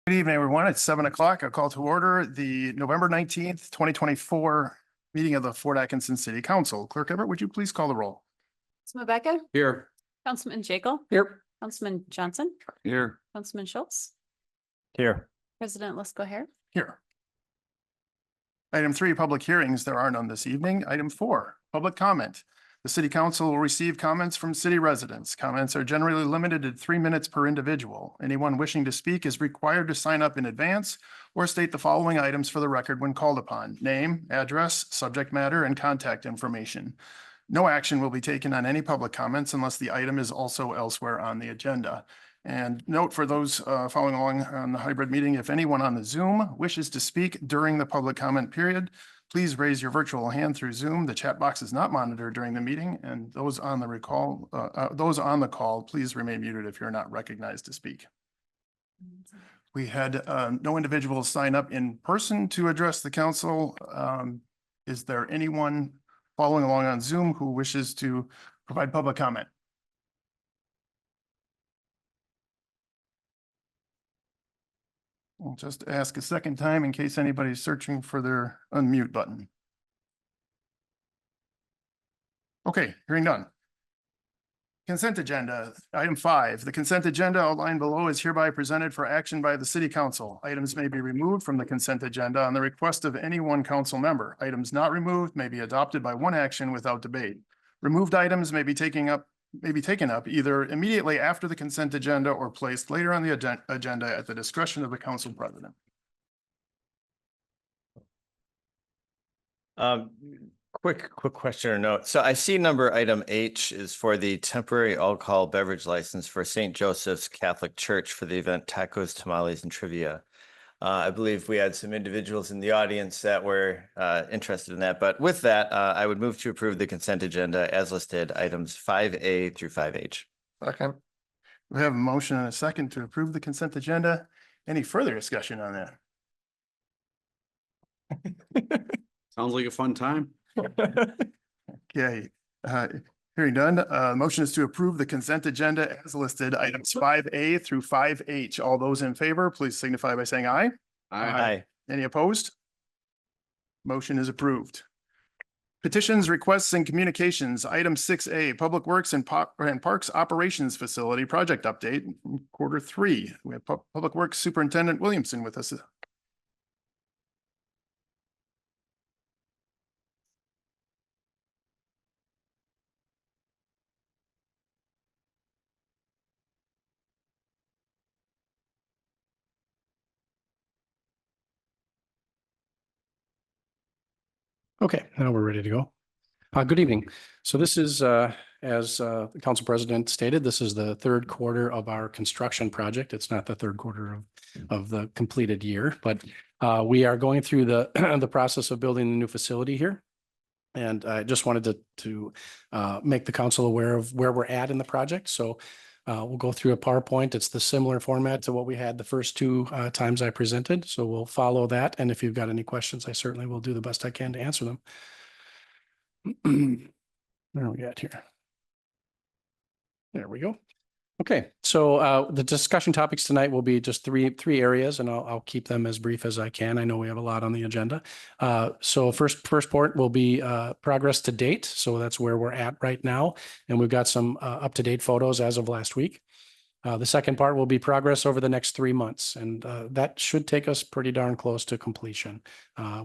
Good evening, everyone. It's 7 o'clock. I'll call to order the November 19th, 2024 meeting of the Fort Atkinson City Council. Clerk Everett, would you please call the roll? Councilman Becker, Here. Councilman Jekyll, Here. Councilman Johnson, Here. Councilman Schultz, Here. President Lesko Hair. Here. Item 3, public hearings. There are none this evening. Item 4, public comment. The City Council will receive comments from city residents. Comments are generally limited to 3 minutes per individual. Anyone wishing to speak is required to sign up in advance or state the following items for the record when called upon: name, address, subject matter, and contact information. No action will be taken on any public comments unless the item is also elsewhere on the agenda. And note for those following along on the hybrid meeting, if anyone on the Zoom wishes to speak during the public comment period, please raise your virtual hand through Zoom. The chat box is not monitored during the meeting, and those on the call, please remain muted if you're not recognized to speak. We had no individuals sign up in person to address the council. Is there anyone following along on Zoom who wishes to provide public comment? I'll just ask a second time in case anybody's searching for their unmute button. Okay, hearing none. Consent agenda, item 5. The consent agenda outlined below is hereby presented for action by the City Council. Items may be removed from the consent agenda on the request of any one council member. Items not removed may be adopted by one action without debate. Removed items may be taken up either immediately after the consent agenda or placed later on the agenda at the discretion of the council president. Quick question or note. So I see number item H is for the temporary alcohol beverage license for St. Joseph's Catholic Church for the event Tacos, Tamales, and Trivia. I believe we had some individuals in the audience that were interested in that. But with that, I would move to approve the consent agenda as listed, items 5A through 5H. Second. We have a motion and a second to approve the consent agenda. Any further discussion on that? Sounds like a fun time. Okay, hearing none, motion is to approve the consent agenda as listed, items 5A through 5H. All those in favor, please signify by saying aye. Aye. Any opposed? Motion is approved. Petitions, requests, and communications, item 6A, Public Works and Parks Operations Facility Project Update, Q3. We have Public Works Superintendent Williamson with us. Okay, now we're ready to go. Good evening. So this is, as the council president stated, this is the third quarter of our construction project. It's not the third quarter of the completed year, but we are going through the the process of building the new facility here. And I just wanted to make the council aware of where we're at in the project. So we'll go through a PowerPoint. It's the similar format to what we had the first two times I presented. So we'll follow that. And if you've got any questions, I certainly will do the best I can to answer them. Where are we at here? There we go. Okay, so the discussion topics tonight will be just three areas, and I'll keep them as brief as I can. I know we have a lot on the agenda. So first part will be progress to date. So that's where we're at right now, and we've got some up-to-date photos as of last week. The second part will be progress over the next 3 months, and that should take us pretty darn close to completion.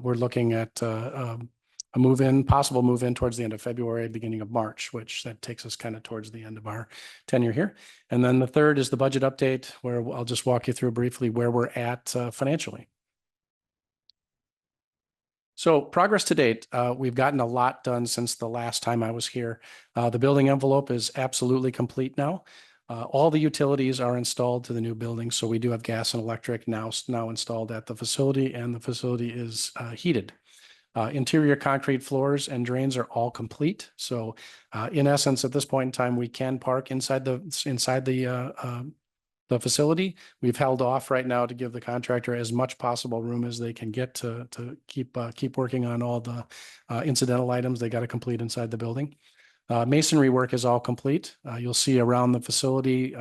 We're looking at a possible move in towards the end of February, beginning of March, which that takes us kind of towards the end of our tenure here. And then the third is the budget update, where I'll just walk you through briefly where we're at financially. So progress to date, we've gotten a lot done since the last time I was here. The building envelope is absolutely complete now. All the utilities are installed to the new building. So we do have gas and electric now installed at the facility, and the facility is heated. Interior concrete floors and drains are all complete. So in essence, at this point in time, we can park inside the facility. We've held off right now to give the contractor as much possible room as they can get to keep working on all the incidental items they got to complete inside the building. Masonry work is all complete. You'll see around the facility,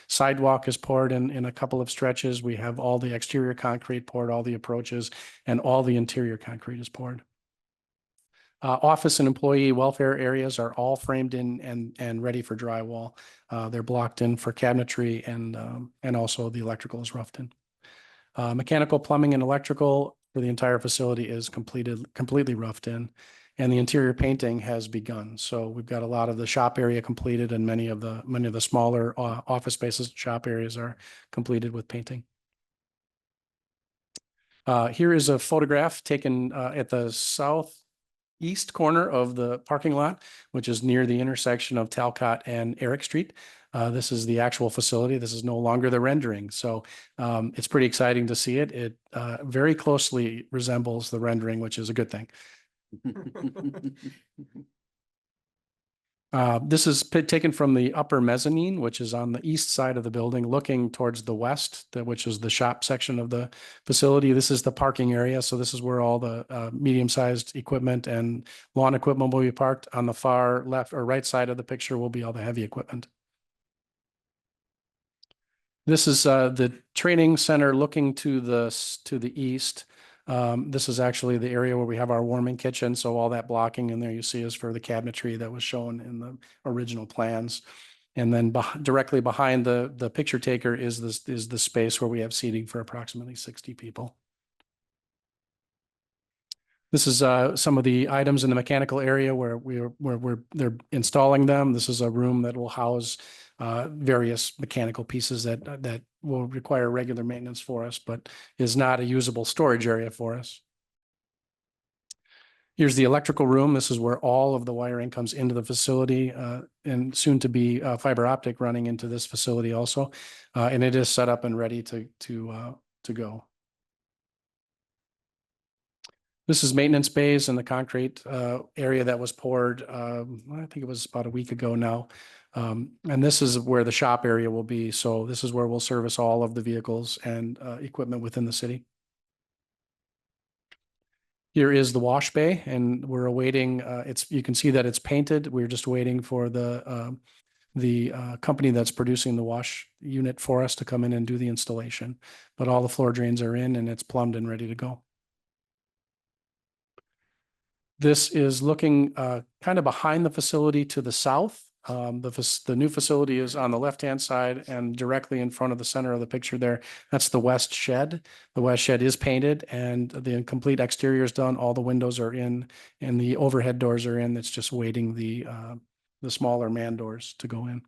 sidewalk is poured in a couple of stretches. We have all the exterior concrete poured, all the approaches, and all the interior concrete is poured. Office and employee welfare areas are all framed in and ready for drywall. They're blocked in for cabinetry and also the electrical is roughed in. Mechanical, plumbing, and electrical for the entire facility is completely roughed in, and the interior painting has begun. So we've got a lot of the shop area completed, and many of the smaller office spaces, shop areas are completed with painting. Here is a photograph taken at the southeast corner of the parking lot, which is near the intersection of Talcott and Eric Street. This is the actual facility. This is no longer the rendering. So it's pretty exciting to see it. It very closely resembles the rendering, which is a good thing. This is taken from the upper mezzanine, which is on the east side of the building, looking towards the west, which is the shop section of the facility. This is the parking area. So this is where all the medium-sized equipment and lawn equipment will be parked. On the far left or right side of the picture will be all the heavy equipment. This is the training center looking to the east. This is actually the area where we have our warming kitchen. So all that blocking in there you see is for the cabinetry that was shown in the original plans. And then directly behind the picture taker is the space where we have seating for approximately 60 people. This is some of the items in the mechanical area where they're installing them. This is a room that will house various mechanical pieces that will require regular maintenance for us, but is not a usable storage area for us. Here's the electrical room. This is where all of the wiring comes into the facility and soon to be fiber optic running into this facility also. And it is set up and ready to go. This is maintenance bays and the concrete area that was poured, I think it was about a week ago now. And this is where the shop area will be. So this is where we'll service all of the vehicles and equipment within the city. Here is the wash bay, and we're awaiting, you can see that it's painted. We're just waiting for the company that's producing the wash unit for us to come in and do the installation. But all the floor drains are in and it's plumbed and ready to go. This is looking kind of behind the facility to the south. The new facility is on the left-hand side and directly in front of the center of the picture there. That's the west shed. The west shed is painted and the complete exterior is done. All the windows are in and the overhead doors are in. It's just waiting the smaller man doors to go in.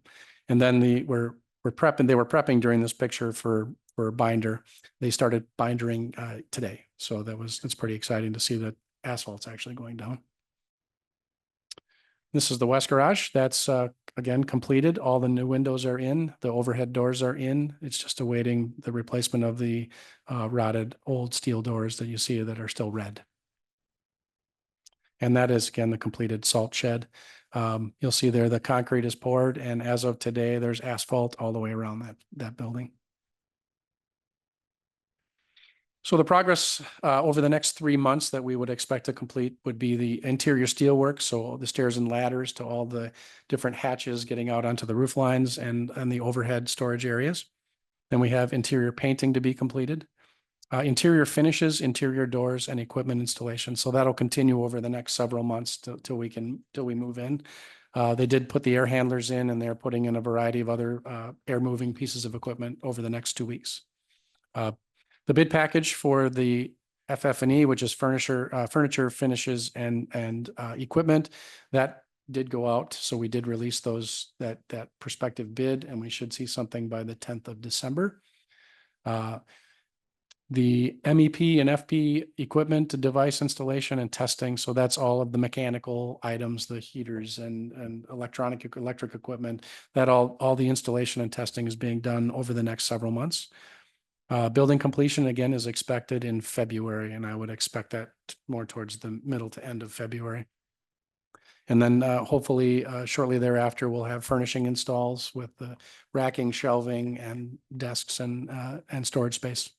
And then they were prepping during this picture for binder. They started bindering today. So it's pretty exciting to see that asphalt's actually going down. This is the west garage. That's again completed. All the new windows are in. The overhead doors are in. It's just awaiting the replacement of the rotted old steel doors that you see that are still red. And that is again the completed salt shed. You'll see there the concrete is poured, and as of today, there's asphalt all the way around that building. So the progress over the next 3 months that we would expect to complete would be the interior steelwork. So the stairs and ladders to all the different hatches getting out onto the roof lines and the overhead storage areas. Then we have interior painting to be completed. Interior finishes, interior doors, and equipment installation. So that'll continue over the next several months till we move in. They did put the air handlers in, and they're putting in a variety of other air moving pieces of equipment over the next 2 weeks. The bid package for the FF&E, which is furniture finishes and equipment, that did go out. So we did release that prospective bid, and we should see something by the 10th of December. The MEP and FP equipment, device installation and testing. So that's all of the mechanical items, the heaters and electric equipment, that all the installation and testing is being done over the next several months. Building completion again is expected in February, and I would expect that more towards the middle to end of February. And then hopefully shortly thereafter, we'll have furnishing installs with the racking, shelving, and desks and storage space.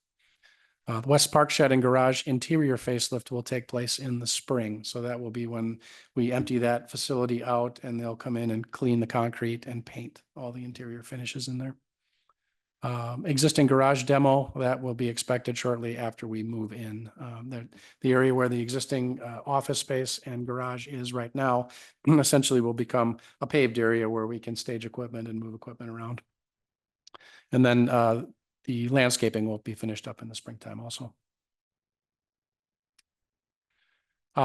The West Park Shed and Garage interior facelift will take place in the spring. So that will be when we empty that facility out and they'll come in and clean the concrete and paint all the interior finishes in there. Existing garage demo, that will be expected shortly after we move in. The area where the existing office space and garage is right now essentially will become a paved area where we can stage equipment and move equipment around. And then the landscaping will be finished up in the springtime also.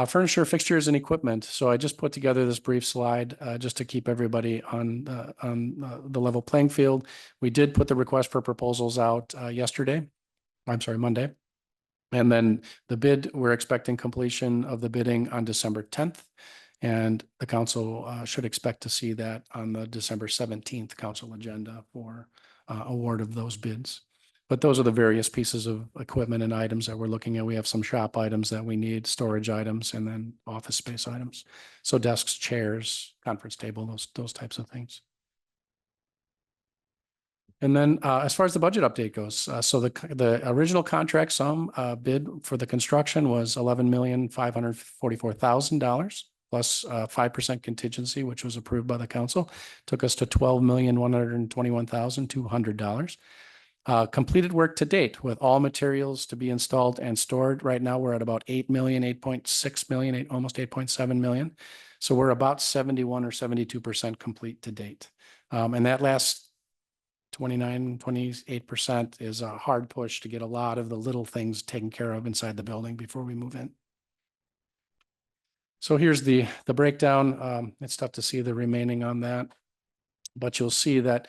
Furniture, fixtures, and equipment. So I just put together this brief slide just to keep everybody on the level playing field. We did put the request for proposals out Monday. And then the bid, we're expecting completion of the bidding on December 10th. And the council should expect to see that on the December 17th council agenda for award of those bids. But those are the various pieces of equipment and items that we're looking at. We have some shop items that we need, storage items, and then office space items. So desks, chairs, conference table, those types of things. And then as far as the budget update goes, so the original contract sum bid for the construction was $11,544,000 plus 5% contingency, which was approved by the council, took us to $12,121,200. Completed work to date with all materials to be installed and stored. Right now, we're at about 8 million, 8.6 million, almost 8.7 million. So we're about 71 or 72% complete to date. And that last 28% is a hard push to get a lot of the little things taken care of inside the building before we move in. So here's the breakdown. It's tough to see the remaining on that, but you'll see that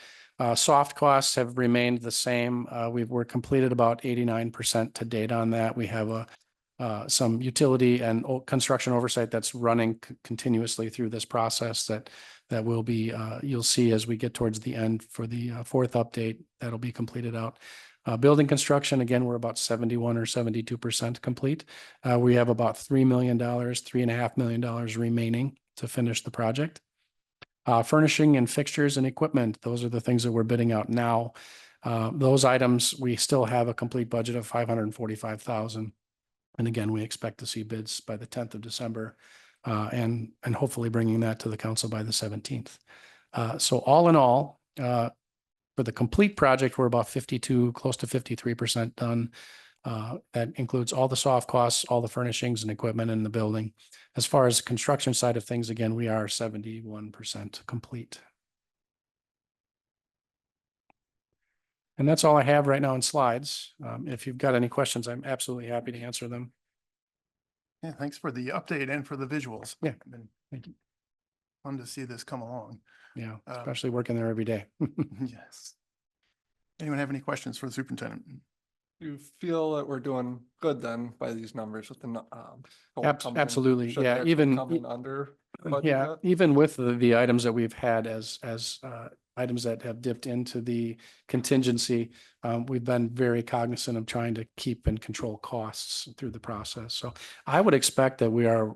soft costs have remained the same. We're completed about 89% to date on that. We have some utility and construction oversight that's running continuously through this process that will be, you'll see as we get towards the end for the fourth update, that'll be completed out. Building construction, again, we're about 71 or 72% complete. We have about $3 million, $3.5 million remaining to finish the project. Furnishing and fixtures and equipment, those are the things that we're bidding out now. Those items, we still have a complete budget of $545,000. And again, we expect to see bids by the 10th of December and hopefully bringing that to the council by the 17th. So all in all, for the complete project, we're about 52, close to 53% done. That includes all the soft costs, all the furnishings and equipment in the building. As far as the construction side of things, again, we are 71% complete. And that's all I have right now in slides. If you've got any questions, I'm absolutely happy to answer them. Yeah, thanks for the update and for the visuals. Yeah. Been Thank you. fun to see this come along. Yeah, especially working there every day. Yes. Anyone have any questions for the superintendent? You feel that we're doing good then by these numbers with the Absolutely, should they yeah, actually even come in under budget yeah, yet? even with the items that we've had as items that have dipped into the contingency, we've been very cognizant of trying to keep and control costs through the process. So I would expect that we are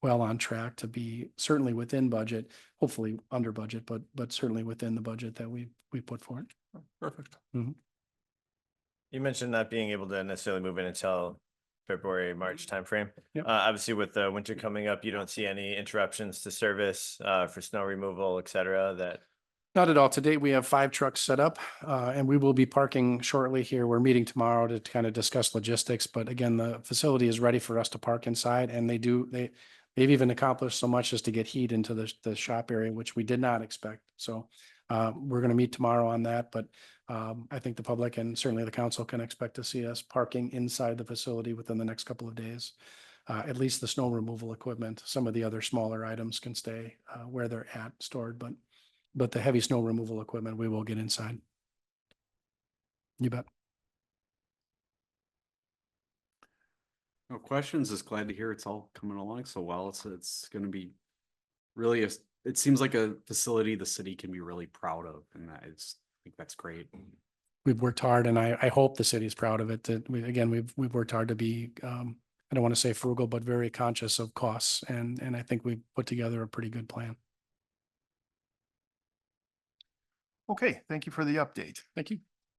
well on track to be certainly within budget, hopefully under budget, but certainly within the budget that we put forward. Perfect. You mentioned not being able to necessarily move in until February, March timeframe. Yep. Obviously, with the winter coming up, you don't see any interruptions to service for snow removal, et cetera, that. Not at all. To date, we have 5 trucks set up and we will be parking shortly here. We're meeting tomorrow to kind of discuss logistics. But again, the facility is ready for us to park inside and they've even accomplished so much as to get heat into the shop area, which we did not expect. So we're going to meet tomorrow on that. But I think the public and certainly the council can expect to see us parking inside the facility within the next couple of days. At least the snow removal equipment, some of the other smaller items can stay where they're at stored, but the heavy snow removal equipment, we will get inside. You bet. No questions. Just glad to hear it's all coming along so well. It's going to be really, it seems like a facility the city can be really proud of. And I think that's great. We've worked hard and I hope the city is proud of it. That we've worked hard to be, I don't want to say frugal, but very conscious of costs. And I think we've put together a pretty good plan. Okay, thank you for the update. Thank you.